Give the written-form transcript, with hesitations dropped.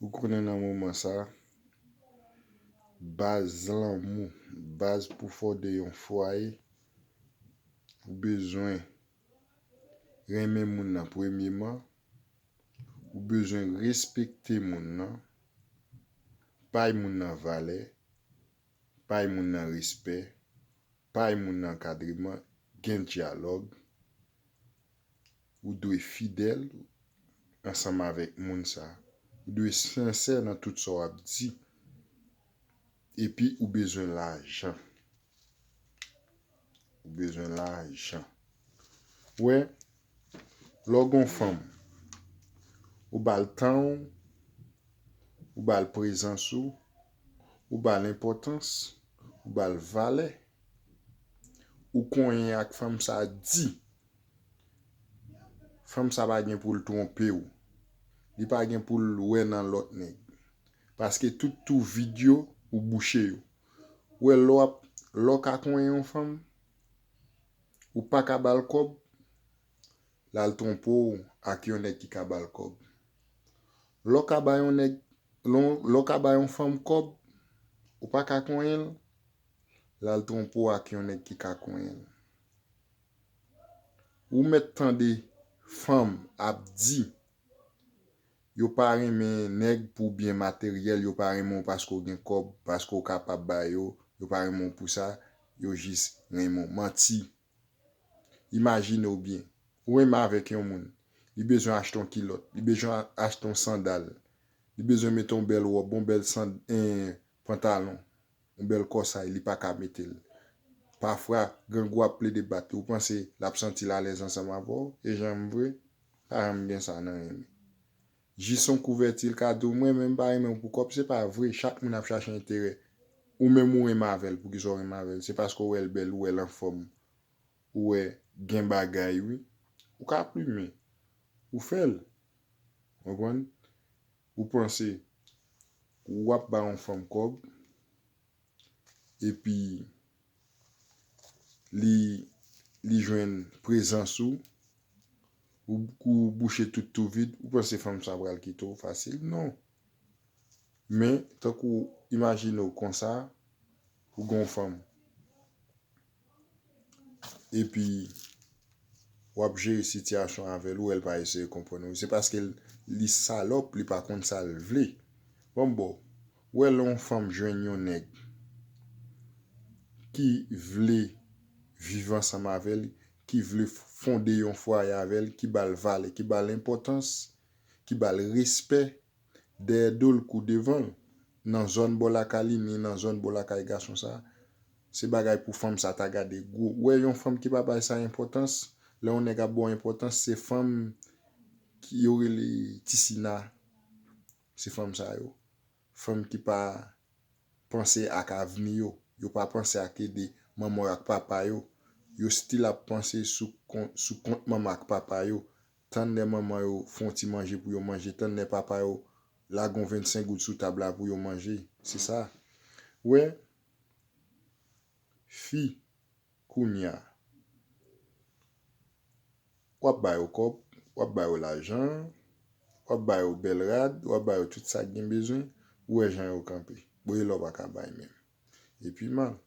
Ou connaît dans moment ça, base l'amour, base pour fonder un foyer, ou besoin aimer moun nan premièrement, ou besoin respecter moun nan, pas moun nan valeur, pas moun nan respect, pas moun nan encadrement, gen dialogue, ou doit fidèle ensemble avec moun ça. Ou doit sincère dans tout ça a dit. Et puis ou besoin l'argent. Ou besoin l'argent. Ouais, logon femme, ou bal temps, ou bal présence ou bal importance, ou bal valeur, ou konyen ak femme ça dit. Femme ça pas gen pour le tromper ou. Il pas gen pour le ouais dans l'autre nèg. Parce que tout vidéo ou boucher yo. Ouais l'o ka konyen une femme ou pas ka bal kob, la l trompo ak yon nèg ki ka bal kob. L'o ka ba yon nèg l'o ka ba yon femme kob ou pas ka konyen, la l trompo ak yon nèg ki ka konyen. Ou met tan de femme ap di yo pa reme nèg pour bien matériel, yo pa reme parce qu'on gen kob, parce qu'on capable ba yo pa reme pour ça, yo juste reme menti. Imagine ou bien, ou même avec un moun, il besoin acheter un kilote, il besoin acheter un sandal, il besoin mettre un bel robe, un bel pantalon, un bel corset, il pas ka mettre. Parfois, grand gwa ple de batte, ou pensez l'absenti la l'aise ensemble avec et j'aime vrai, pas bien ça nan. Jison couverture cadeau moi même pas même pour cop c'est pas vrai, chaque moun a cherché intérêt ou même ou Marvel pour qu'ils soient Marvel, c'est parce qu'on est belle ou elle en forme ou est gen bagay oui, ou ka plumer, ou fait, comprendre? Ou pensez ou ap ba on femme kob et puis li joine présence ou boucher tout vide, ou pensez femme ça va qui trop facile? Non. Mais tant qu'on imagine comme ça, ou gon femme et puis ou ap gérer situation avec ou elle va essayer de comprendre. C'est parce qu'elle li salope, li pas contre ça le vle. Bon, ou elle on femme joine yon nèg qui vle vivre ensemble avec elle, qui vle fonder un foyer avec elle, qui bal valeur, qui bal importance, qui bal respect des dol kou devant dans zone bolakali ni dans zone bolakay garçon ça. C'est bagay pour femme ça ta gade gros. Ouais, yon femme qui pas bay ça importance, là on est ga bon importance, c'est femme qui aurait les tisina. C'est femme ça yo. Femme qui pas penser à avenir yo pas penser à aider maman ak papa yo. Yo style a penser sous compte maman ak papa yo. Tant de maman yo font ti manger pour yo manger, tant de papa yo la gon 25 gouttes sous table pour yo manger. C'est ça. Ouais. Fi kounya. Wap bay yo kop, wap bay yo l'argent, wap bay yo bel rad, wap bay yo tout ça gen besoin, ou jan yo camper. Boye lo pa ka bay même. Et puis man,